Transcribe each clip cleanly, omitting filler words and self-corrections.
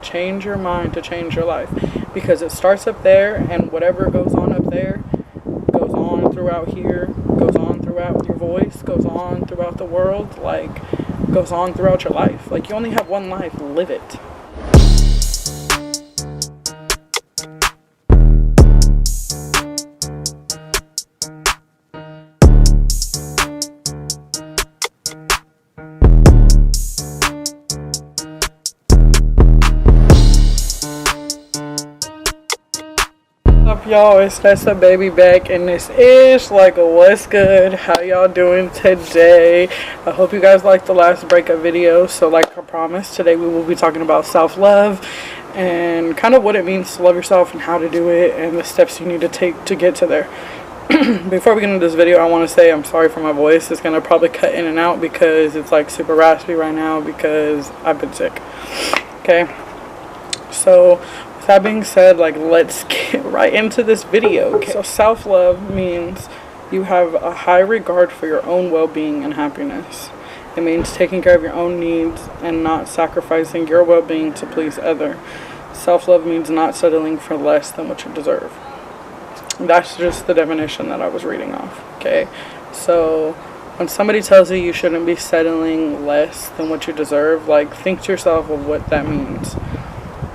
Change your mind to change your life, because it starts up there, and whatever goes on up there goes on throughout here, goes on throughout your voice, goes on throughout the world, like goes on throughout your life. Like, you only have one life, live it. What's up, y'all? It's Nessa, Babyy back, and this is like a what's good. How y'all doing today? I hope you guys liked the last breakup video. So like I promised, today we will be talking about self-love and kind of what it means to love yourself and how to do it and the steps you need to take to get to there. Before we get into this video, I want to say I'm sorry for my voice. It's going to probably cut in and out because it's like super raspy right now because I've been sick. Okay, so that being said, like, let's get right into this video. Okay. So self-love means you have a high regard for your own well-being and happiness. It means taking care of your own needs and not sacrificing your well-being to please others. Self-love means not settling for less than what you deserve. That's just the definition that I was reading off. Okay, so when somebody tells you you shouldn't be settling less than what you deserve, like, think to yourself of what that means.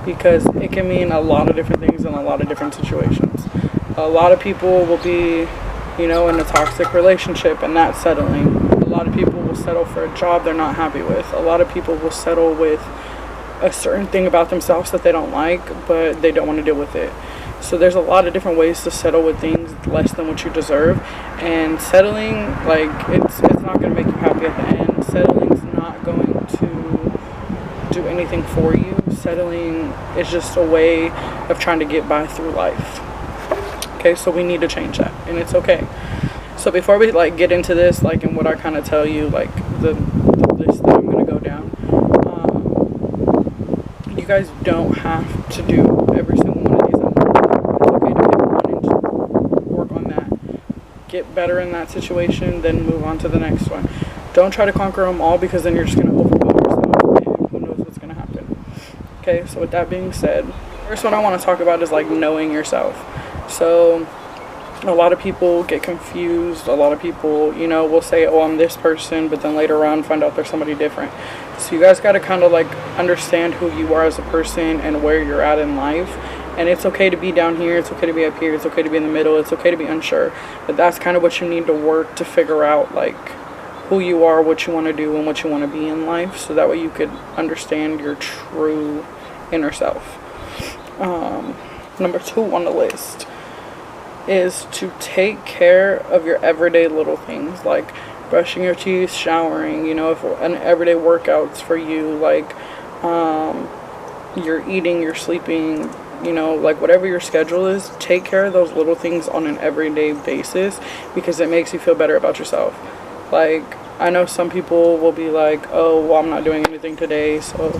Because it can mean a lot of different things in a lot of different situations. A lot of people will be, in a toxic relationship and not settling. A lot of people will settle for a job they're not happy with. A lot of people will settle with a certain thing about themselves that they don't like, but they don't want to deal with it. So there's a lot of different ways to settle with things less than what you deserve. And settling, like, it's not going to make you happy at the end. Settling's not going to do anything for you. Settling is just a way of trying to get by through life. Okay, so we need to change that, and it's okay. So before we get into this, and what I kind of tell you, the list that I'm gonna go down, you guys don't have to do every single one of these at once. It's okay to pick one and work on that, get better in that situation, then move on to the next one. Don't try to conquer them all, because then you're just gonna overwhelm yourself, and who knows what's gonna happen. Okay, so with that being said, first one I want to talk about is knowing yourself. So a lot of people get confused. A lot of people, will say, oh, I'm this person, but then later on find out they're somebody different. So you guys got to kind of understand who you are as a person and where you're at in life. And it's okay to be down here, it's okay to be up here, it's okay to be in the middle, it's okay to be unsure. But that's kind of what you need to work to figure out, who you are, what you want to do, and what you want to be in life, so that way you could understand your true inner self. Number 2 on the list is to take care of your everyday little things, like brushing your teeth, showering, if an everyday workouts for you, you're eating, you're sleeping, whatever your schedule is, take care of those little things on an everyday basis, because it makes you feel better about yourself. I know some people will be like, oh, well, I'm not doing anything today, so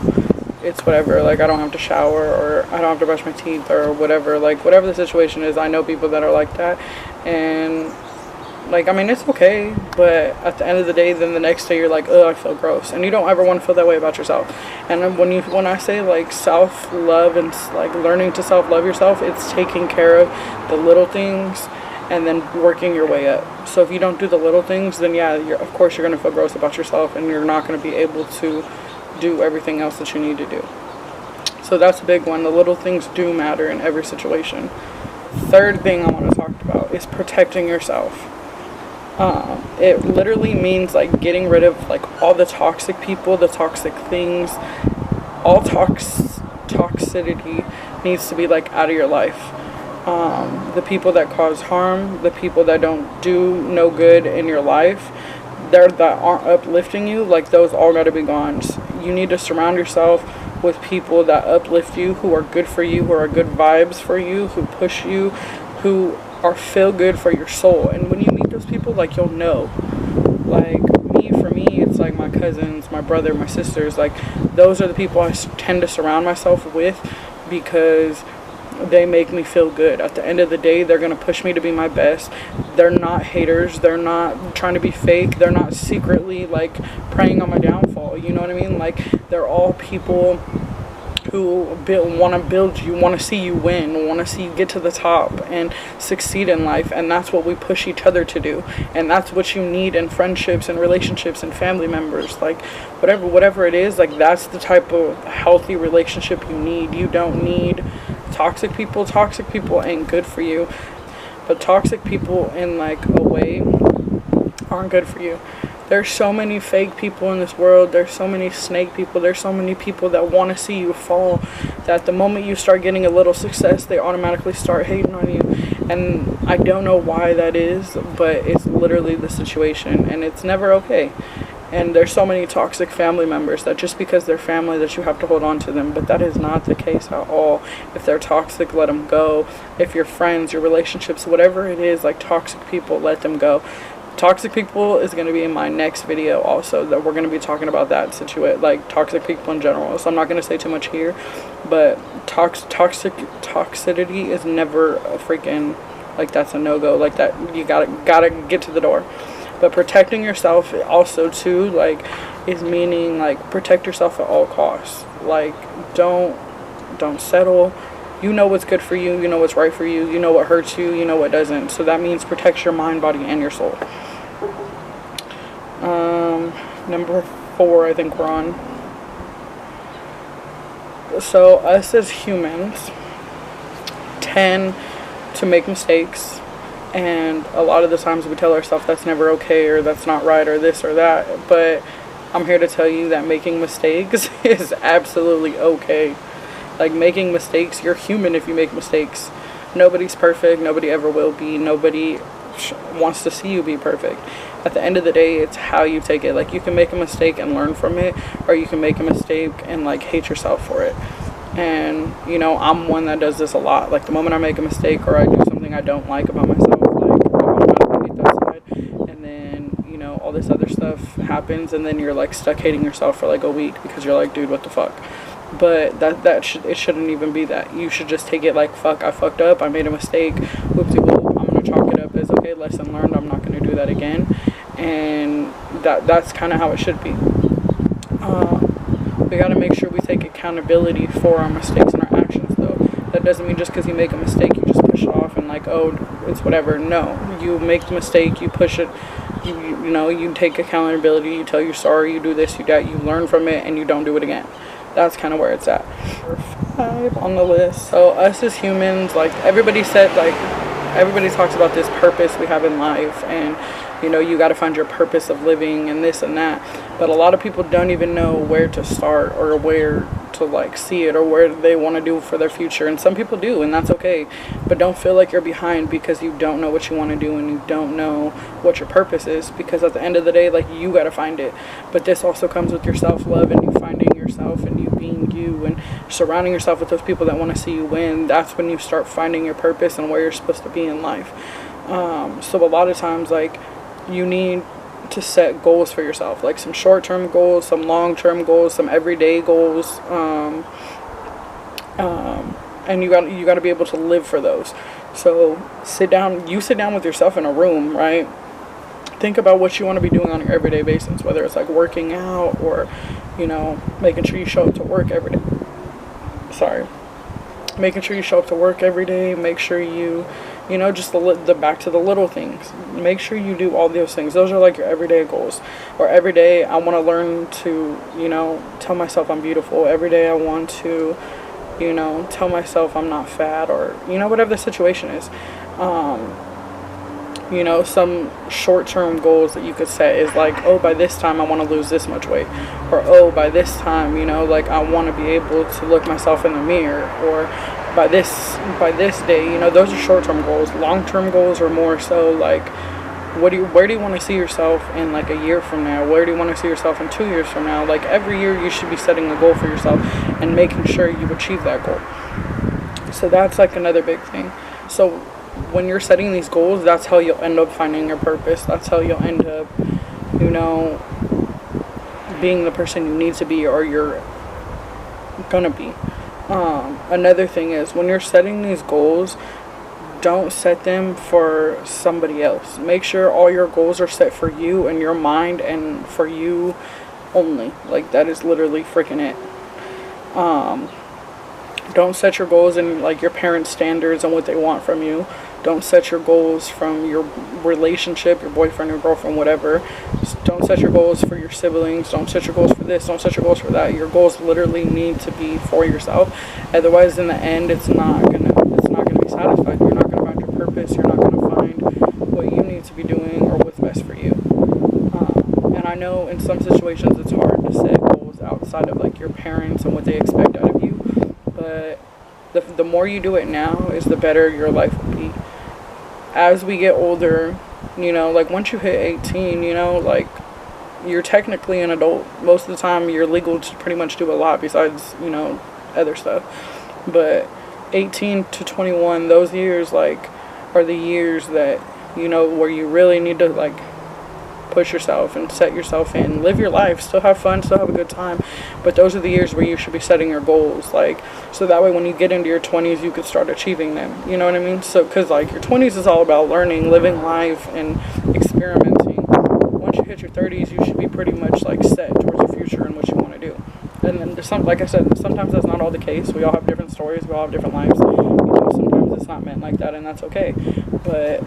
it's whatever, I don't have to shower, or I don't have to brush my teeth, or whatever, whatever the situation is. I know people that are like that, and it's okay, but at the end of the day, then the next day you're like, oh, I feel gross, and you don't ever want to feel that way about yourself. And then when I say self-love and learning to self-love yourself, it's taking care of the little things and then working your way up. So if you don't do the little things, then yeah, of course you're going to feel gross about yourself, and you're not going to be able to do everything else that you need to do. So that's a big one. The little things do matter in every situation. Third thing I want to talk about is protecting yourself. It literally means getting rid of all the toxic people, the toxic things. All toxicity needs to be out of your life. The people that cause harm, the people that don't do no good in your life, that aren't uplifting you, those all got to be gone. You need to surround yourself with people that uplift you, who are good for you, who are good vibes for you, who push you, who are feel good for your soul. And when you meet those people, you'll know. For me, it's my cousins, my brother, my sisters. Those are the people I tend to surround myself with, because they make me feel good. At the end of the day, they're going to push me to be my best. They're not haters. They're not trying to be fake. They're not secretly preying on my downfall. You know what I mean? They're all people who want to build you, want to see you win, want to see you get to the top and succeed in life. And that's what we push each other to do. And that's what you need in friendships and relationships and family members. Like whatever it is, like that's the type of healthy relationship you need. You don't need toxic people. Toxic people ain't good for you. But toxic people in like a way aren't good for you. There's so many fake people in this world. There's so many snake people. There's so many people that want to see you fall, that the moment you start getting a little success, they automatically start hating on you. And I don't know why that is, but it's literally the situation, and it's never okay. And there's so many toxic family members that just because they're family that you have to hold on to them, but that is not the case at all. If they're toxic, let them go. If your friends, your relationships, whatever it is, like toxic people, let them go. Toxic people is going to be in my next video also, that we're going to be talking about that situation, like toxic people in general. So I'm not going to say too much here, but toxicity is never a freaking, like that's a no-go. Like that, you gotta get to the door. But protecting yourself also too, like, is meaning like protect yourself at all costs. Like don't settle. You know what's good for you, you know what's right for you, you know what hurts you, you know what doesn't. So that means protect your mind, body, and your soul. Number 4, I think we're on. So us as humans tend to make mistakes, and a lot of the times we tell ourselves that's never okay, or that's not right, or this or that. But I'm here to tell you that making mistakes is absolutely okay. Like, making mistakes, you're human if you make mistakes. Nobody's perfect. Nobody ever will be. Nobody wants to see you be perfect. At the end of the day, it's how you take it. Like, you can make a mistake and learn from it, or you can make a mistake and like hate yourself for it. And you know, I'm one that does this a lot. Like, the moment I make a mistake or I do something I don't like about myself, like I automatically hate that side. And then, you know, all this other stuff happens, and then you're like stuck hating yourself for like a week because you're like, dude, what the fuck? But it shouldn't even be that. You should just take it like, fuck, I fucked up, I made a mistake, whoopsie whoop, I'm gonna chalk it up as, okay, lesson learned, I'm not gonna do that again. And that's kind of how it should be. We gotta make sure we take accountability for our mistakes and our actions, though. That doesn't mean just because you make a mistake you just push it off and like, oh, it's whatever. No, you make the mistake, you push it, you know, you take accountability, you tell you're sorry, you do this, you that, you learn from it, and you don't do it again. That's kind of where it's at. Number 5 on the list. So us as humans, like everybody said, like everybody talks about this purpose we have in life, and you know, you got to find your purpose of living and this and that. But a lot of people don't even know where to start or where to like see it or where they want to do for their future. And some people do, and that's okay. But don't feel like you're behind because you don't know what you want to do and you don't know what your purpose is, because at the end of the day, like, you got to find it. But this also comes with your self-love and you finding yourself and you being you and surrounding yourself with those people that want to see you win. That's when you start finding your purpose and where you're supposed to be in life. So a lot of times, like, you need to set goals for yourself, like some short-term goals, some long-term goals, some everyday goals, and you got to be able to live for those. So sit down with yourself in a room, right? Think about what you want to be doing on your everyday basis, whether it's like working out or, you know, making sure you show up to work every day. Making sure you show up to work every day. Make sure you know, just the back to the little things. Make sure you do all those things. Those are like your everyday goals. Or every day I want to learn to, you know, tell myself I'm beautiful. Every day I want to, you know, tell myself I'm not fat, or, you know, whatever the situation is. You know, some short-term goals that you could set is like, oh, by this time I want to lose this much weight, or oh, by this time, you know, like, I want to be able to look myself in the mirror, or by this day. You know, those are short-term goals. Long-term goals are more so like, where do you want to see yourself in like a year from now? Where do you want to see yourself in 2 years from now? Like, every year you should be setting a goal for yourself and making sure you achieve that goal. So that's like another big thing. So when you're setting these goals, that's how you'll end up finding your purpose. That's how you'll end up, you know, being the person you need to be, or you're gonna be. Another thing is, when you're setting these goals, don't set them for somebody else. Make sure all your goals are set for you and your mind, and for you only. Like, that is literally freaking it. Don't set your goals in like your parents' standards and what they want from you. Don't set your goals from your relationship, your boyfriend, your girlfriend, whatever. Just don't set your goals for your siblings. Don't set your goals for this. Don't set your goals for that. Your goals literally need to be for yourself. Otherwise, in the end, it's not gonna be satisfied. You're not gonna find your purpose. You're not gonna find what you need to be doing or what's best for you. And I know in some situations it's hard to set goals outside of like your parents and what they expect out of you. But the more you do it now is the better your life will be. As we get older, you know, like once you hit 18, you know, like you're technically an adult. Most of the time you're legal to pretty much do a lot besides, you know, other stuff. But 18 to 21, those years like are the years that, you know, where you really need to like push yourself and set yourself in, live your life, still have fun, still have a good time. But those are the years where you should be setting your goals, like, so that way when you get into your 20s you could start achieving them, you know what I mean? So because like your 20s is all about learning, living life, and experimenting. Once you hit your 30s you should be pretty much like set towards the future and what you want to do. And then there's some, like I said, sometimes that's not all the case. We all have different stories, we all have different lives, you know, sometimes it's not meant like that, and that's okay. But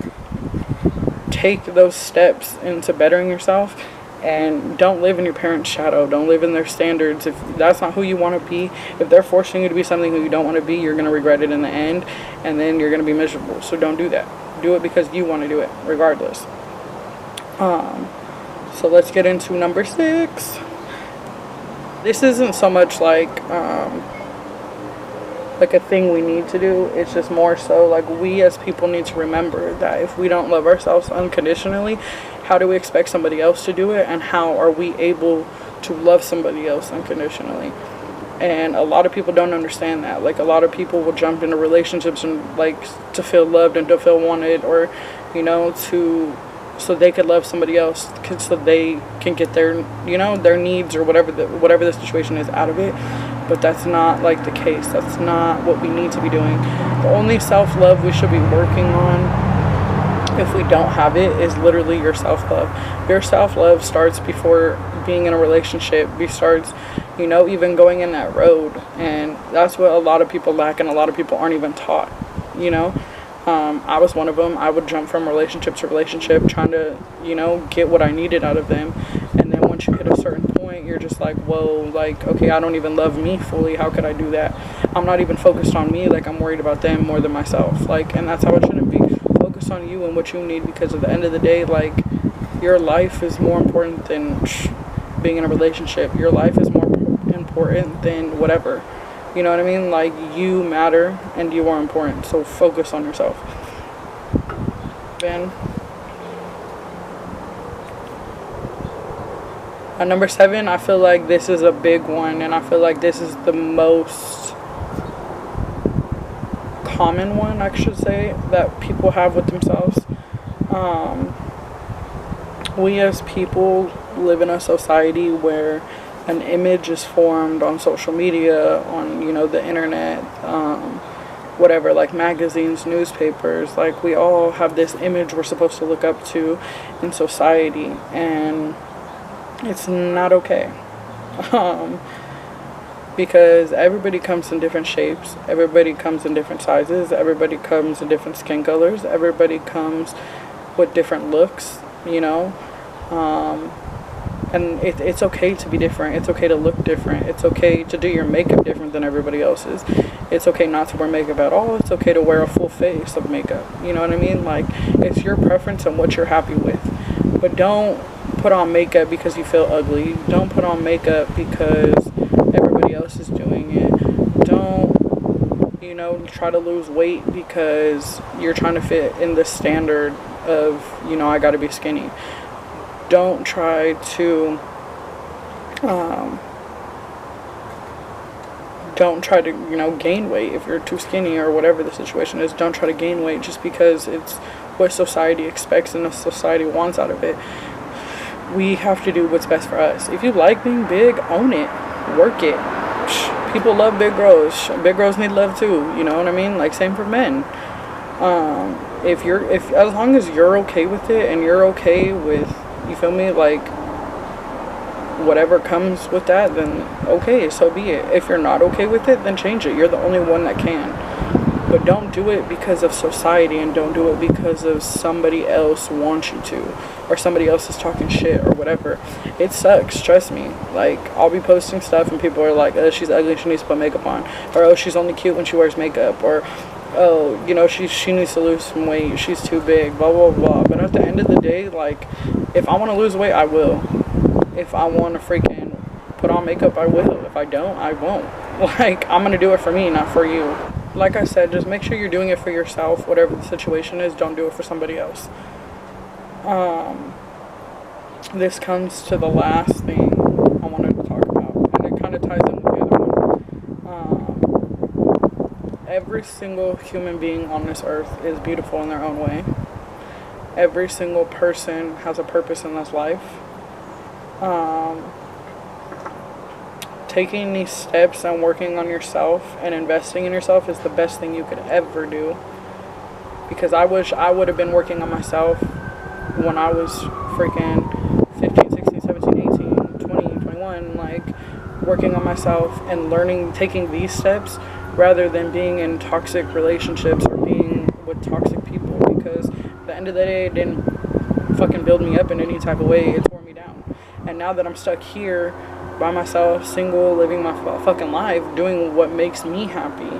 take those steps into bettering yourself, and don't live in your parents' shadow. Don't live in their standards. If that's not who you want to be, if they're forcing you to be something who you don't want to be, you're going to regret it in the end, and then you're going to be miserable. So don't do that. Do it because you want to do it regardless. So let's get into number 6. This isn't so much like a thing we need to do. It's just more so like we as people need to remember that if we don't love ourselves unconditionally, how do we expect somebody else to do it, and how are we able to love somebody else unconditionally? And a lot of people don't understand that. Like a lot of people will jump into relationships and like to feel loved and to feel wanted, or you know, so they could love somebody else, so they can get their, you know, their needs or whatever the situation is out of it. But that's not like the case. That's not what we need to be doing. The only self-love we should be working on, if we don't have it, is literally your self-love. Your self-love starts before being in a relationship. It starts, you know, even going in that road. And that's what a lot of people lack, and a lot of people aren't even taught, you know. I was one of them. I would jump from relationship to relationship trying to, you know, get what I needed out of them. And then once you hit a certain point, you're just like, whoa, like, okay, I don't even love me fully. How could I do that? I'm not even focused on me. Like, I'm worried about them more than myself. Like, and that's how it shouldn't be. Focus on you and what you need, because at the end of the day, like, your life is more important than being in a relationship. Your life is more important than whatever. You know what I mean? Like, you matter and you are important. So focus on yourself. Then, number 7, I feel like this is a big one, and I feel like this is the most common one, I should say, that people have with themselves. We as people live in a society where an image is formed on social media, on, you know, the internet, whatever, like magazines, newspapers. Like, we all have this image we're supposed to look up to in society, and it's not okay. Because everybody comes in different shapes, everybody comes in different sizes, everybody comes in different skin colors, everybody comes with different looks, you know. And it's okay to be different. It's okay to look different. It's okay to do your makeup different than everybody else's. It's okay not to wear makeup at all. It's okay to wear a full face of makeup. You know what I mean? Like, it's your preference and what you're happy with. But don't put on makeup because you feel ugly. Don't put on makeup because everybody else is doing it. Don't, you know, try to lose weight because you're trying to fit in the standard of, you know, I gotta be skinny. Don't try to you know, gain weight if you're too skinny or whatever the situation is. Don't try to gain weight just because it's what society expects and what society wants out of it. We have to do what's best for us. If you like being big, own it, work it. People love big girls. Big girls need love too, you know what I mean? Like, same for men. If as long as you're okay with it and you're okay with, you feel me, like, whatever comes with that, then okay, so be it. If you're not okay with it, then change it. You're the only one that can. But don't do it because of society, and don't do it because of somebody else wants you to, or somebody else is talking shit or whatever. It sucks, trust me. Like, I'll be posting stuff and people are like, oh, she's ugly, she needs to put makeup on, or oh, she's only cute when she wears makeup, or oh, you know, she needs to lose some weight, she's too big, blah blah blah. But at the end of the day, like, if I want to lose weight, I will. If I want to freaking put on makeup, I will. If I don't, I won't. Like, I'm gonna do it for me, not for you. Like I said, just make sure you're doing it for yourself, whatever the situation is. Don't do it for somebody else. This comes to the last thing I wanted to talk about, and it kind of ties in with the other one. Every single human being on this earth is beautiful in their own way. Every single person has a purpose in this life. Taking these steps and working on yourself and investing in yourself is the best thing you could ever do. Because I wish I would have been working on myself when I was freaking 15, 16, 17, 18, 20, 21. Like, working on myself and learning, taking these steps rather than being in toxic relationships or being with toxic people. Because at the end of the day, it didn't fucking build me up in any type of way. It tore me down. And now that I'm stuck here by myself, single, living my fucking life, doing what makes me happy,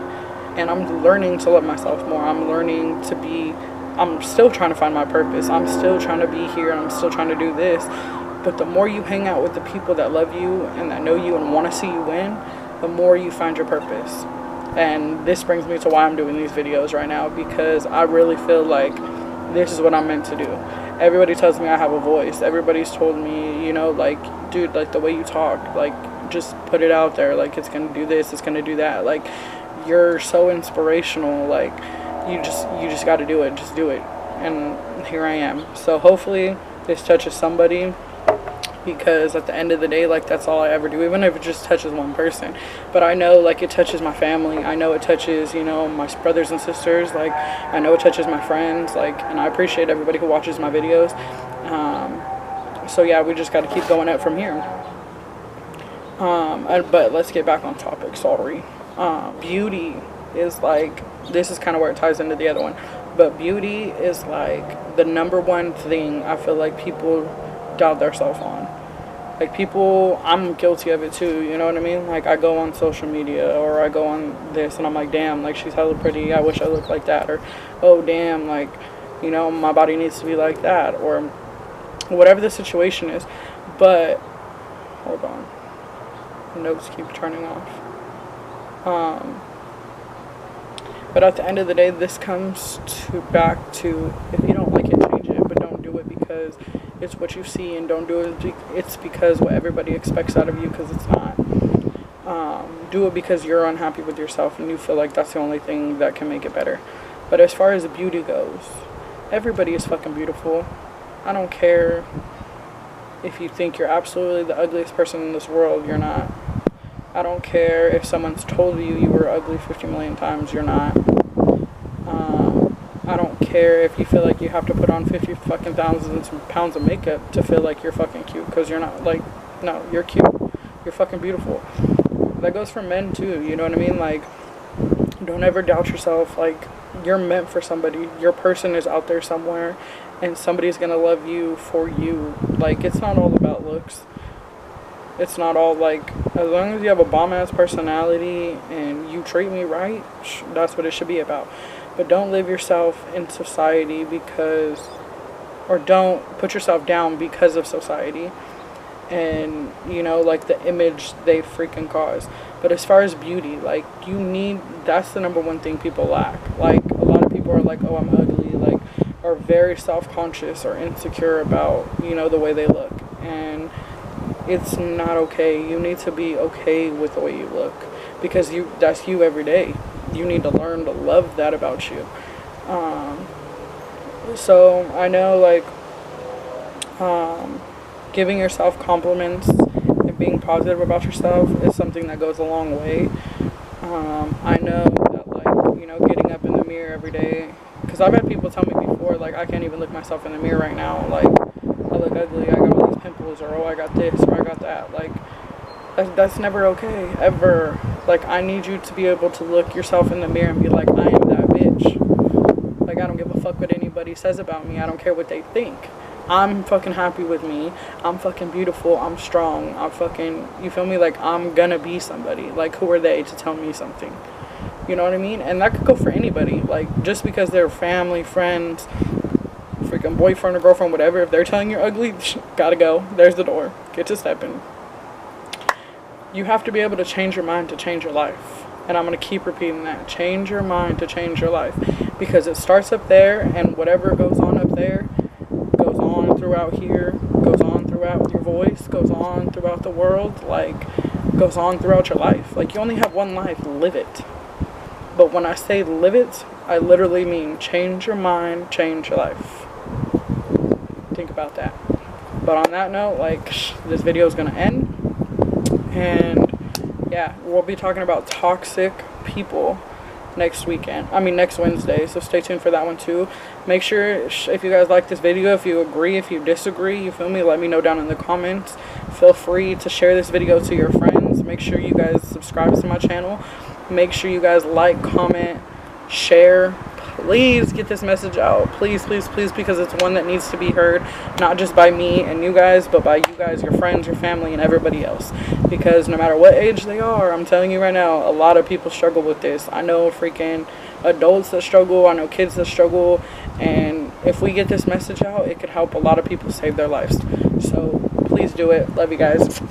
and I'm learning to love myself more. I'm learning to be, I'm still trying to find my purpose. I'm still trying to be here, and I'm still trying to do this. But the more you hang out with the people that love you and that know you and want to see you win, the more you find your purpose. And this brings me to why I'm doing these videos right now, because I really feel like this is what I'm meant to do. Everybody tells me I have a voice. Everybody's told me, you know, like, dude, like, the way you talk, like, just put it out there. Like, it's gonna do this, it's gonna do that. Like, you're so inspirational. Like, you just got to do it. Just do it. And here I am. So hopefully this touches somebody, because at the end of the day, like, that's all I ever do, even if it just touches one person. But I know, like, it touches my family. I know it touches, you know, my brothers and sisters. Like, I know it touches my friends. Like, and I appreciate everybody who watches my videos. So yeah, we just got to keep going up from here. But let's get back on topic. Sorry. Beauty is like, this is kind of where it ties into the other one. But beauty is like the number one thing I feel like people doubt themselves on. Like, people, I'm guilty of it too, you know what I mean? Like, I go on social media, or I go on this, and I'm like, damn, like, she's hella pretty, I wish I looked like that. Or, oh damn, like, you know, my body needs to be like that, or whatever the situation is. But hold on, the notes keep turning off. But at the end of the day, this comes back to, if you don't like it, change it, but don't do it because it's what you see, and don't do it's because what everybody expects out of you, because it's not. Do it because you're unhappy with yourself and you feel like that's the only thing that can make it better. But as far as beauty goes, everybody is fucking beautiful. I don't care if you think you're absolutely the ugliest person in this world, you're not. I don't care if someone's told you you were ugly 50 million times, you're not. I don't care if you feel like you have to put on 50 fucking thousands of pounds of makeup to feel like you're fucking cute, because you're not. Like, no, you're cute. You're fucking beautiful. That goes for men too, you know what I mean? Like, don't ever doubt yourself. Like, you're meant for somebody. Your person is out there somewhere, and somebody's gonna love you for you. Like, it's not all about looks. It's not all, like, as long as you have a bomb-ass personality and you treat me right, that's what it should be about. But don't live yourself in society because, or don't put yourself down because of society and, you know, like, the image they freaking cause. But as far as beauty, like, you need, that's the number one thing people lack. Like, a lot of people are like, oh, I'm ugly, like, are very self-conscious or insecure about, you know, the way they look. And it's not okay. You need to be okay with the way you look, because that's you every day. You need to learn to love that about you. So I know, like, giving yourself compliments and being positive about yourself is something that goes a long way. I know that, like, you know, getting up in the mirror every day, because I've had people tell me before, like, I can't even look myself in the mirror right now, like, I look ugly, I got all these pimples clothes, or oh, I got this, or I got that. Like, that's never okay, ever. Like, I need you to be able to look yourself in the mirror and be like, I am that bitch. Like, I don't give a fuck what anybody says about me. I don't care what they think. I'm fucking happy with me. I'm fucking beautiful. I'm strong. I'm fucking, you feel me? Like, I'm gonna be somebody. Like, who are they to tell me something? You know what I mean? And that could go for anybody. Like, just because they're family, friends, freaking boyfriend or girlfriend, whatever, if they're telling you're ugly, gotta go. There's the door. Get to stepping. You have to be able to change your mind to change your life. And I'm going to keep repeating that. Change your mind to change your life. Because it starts up there, and whatever goes on up there goes on throughout here, goes on throughout your voice, goes on throughout the world, like, goes on throughout your life. Like, you only have one life. Live it. But when I say live it, I literally mean change your mind, change your life. Think about that. But on that note, like, this video is going to end. And yeah, we'll be talking about toxic people next Wednesday, so stay tuned for that one too. Make sure, if you guys like this video, if you agree, if you disagree, you feel me, let me know down in the comments. Feel free to share this video to your friends. Make sure you guys subscribe to my channel. Make sure you guys like, comment, share. Please get this message out, please, please, please, because it's one that needs to be heard, not just by me and you guys, but by you guys, your friends, your family, and everybody else. Because no matter what age they are, I'm telling you right now, a lot of people struggle with this. I know freaking adults that struggle, I know kids that struggle, and if we get this message out, it could help a lot of people save their lives. So please do it. Love you guys.